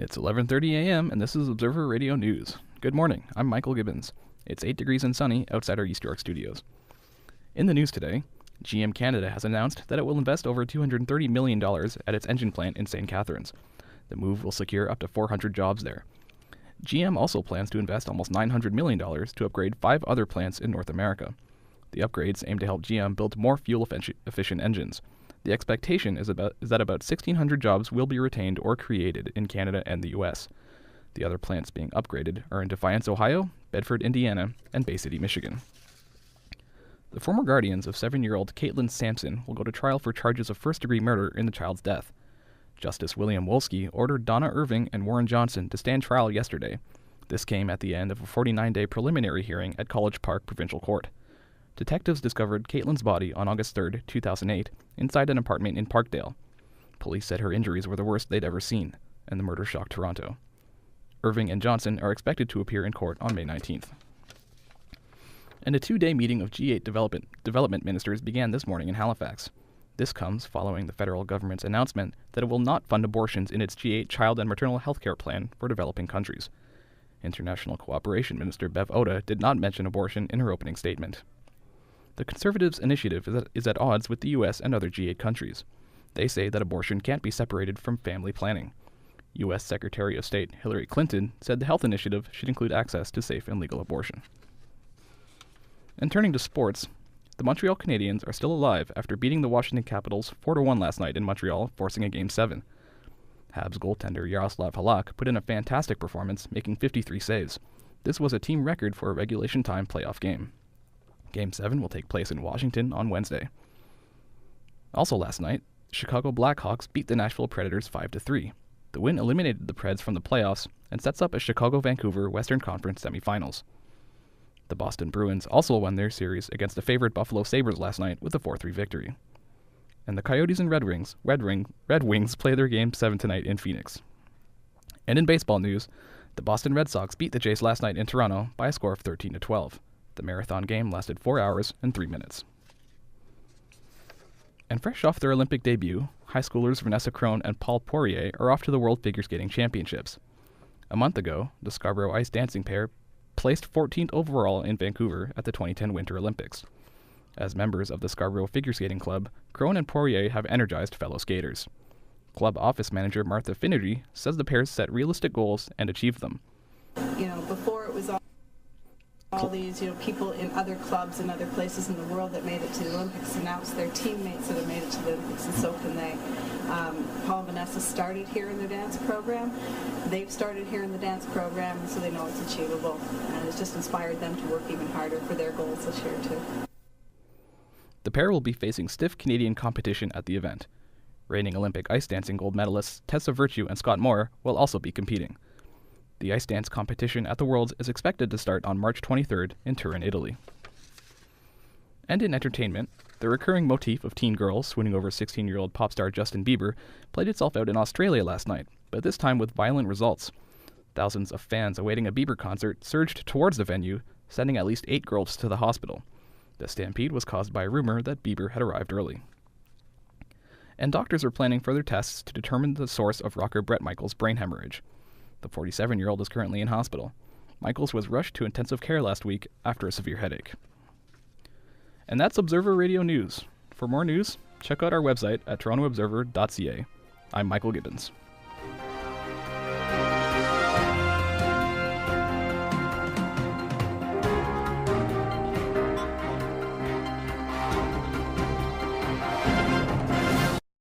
It's 11:30 a.m. and this is Observer Radio News. Good morning, I'm Michael Gibbons. It's 8 degrees and sunny outside our East York studios. In the news today, GM Canada has announced that it will invest over $230 million at its engine plant in St. Catharines. The move will secure up to 400 jobs there. GM also plans to invest almost $900 million to upgrade 5 other plants in North America. The upgrades aim to help GM build more fuel-efficient engines. The expectation is that about 1,600 jobs will be retained or created in Canada and the U.S. The other plants being upgraded are in Defiance, Ohio, Bedford, Indiana, and Bay City, Michigan. The former guardians of 7-year-old Caitlin Sampson will go to trial for charges of first-degree murder in the child's death. Justice William Wolski ordered Donna Irving and Warren Johnson to stand trial yesterday. This came at the end of a 49-day preliminary hearing at College Park Provincial Court. Detectives discovered Caitlin's body on August 3, 2008, inside an apartment in Parkdale. Police said her injuries were the worst they'd ever seen, and the murder shocked Toronto. Irving and Johnson are expected to appear in court on May 19th. And a 2-day meeting of G8 development ministers began this morning in Halifax. This comes following the federal government's announcement that it will not fund abortions in its G8 child and maternal health care plan for developing countries. International Cooperation Minister Bev Oda did not mention abortion in her opening statement. The Conservatives' initiative is at odds with the U.S. and other G8 countries. They say that abortion can't be separated from family planning. U.S. Secretary of State Hillary Clinton said the health initiative should include access to safe and legal abortion. And turning to sports, the Montreal Canadiens are still alive after beating the Washington Capitals 4-1 last night in Montreal, forcing a Game 7. Habs goaltender Yaroslav Halak put in a fantastic performance, making 53 saves. This was a team record for a regulation time playoff game. Game 7 will take place in Washington on Wednesday. Also last night, Chicago Blackhawks beat the Nashville Predators 5-3. The win eliminated the Preds from the playoffs and sets up a Chicago-Vancouver Western Conference semifinals. The Boston Bruins also won their series against the favorite Buffalo Sabres last night with a 4-3 victory. And the Coyotes and Red Wings play their Game 7 tonight in Phoenix. And in baseball news, the Boston Red Sox beat the Jays last night in Toronto by a score of 13-12. The marathon game lasted 4 hours and 3 minutes. And fresh off their Olympic debut, high schoolers Vanessa Crone and Paul Poirier are off to the World Figure Skating Championships. A month ago, the Scarborough ice dancing pair placed 14th overall in Vancouver at the 2010 Winter Olympics. As members of the Scarborough Figure Skating Club, Crone and Poirier have energized fellow skaters. Club office manager Martha Finnerty says the pairs set realistic goals and achieved them. Before it was all these, people in other clubs and other places in the world that made it to the Olympics, and now it's their teammates that have made it to the Olympics, and so can they. Paul and Vanessa started here in their dance program. They've started here in the dance program, and so they know it's achievable, and it's just inspired them to work even harder for their goals this year, too. The pair will be facing stiff Canadian competition at the event. Reigning Olympic ice dancing gold medalists Tessa Virtue and Scott Moore will also be competing. The ice dance competition at the Worlds is expected to start on March 23rd in Turin, Italy. And in entertainment, the recurring motif of teen girls swooning over 16-year-old pop star Justin Bieber played itself out in Australia last night, but this time with violent results. Thousands of fans awaiting a Bieber concert surged towards the venue, sending at least 8 girls to the hospital. The stampede was caused by a rumor that Bieber had arrived early. And doctors are planning further tests to determine the source of rocker Bret Michaels' brain hemorrhage. The 47-year-old is currently in hospital. Michaels was rushed to intensive care last week after a severe headache. And that's Observer Radio News. For more news, check out our website at torontoobserver.ca. I'm Michael Gibbons.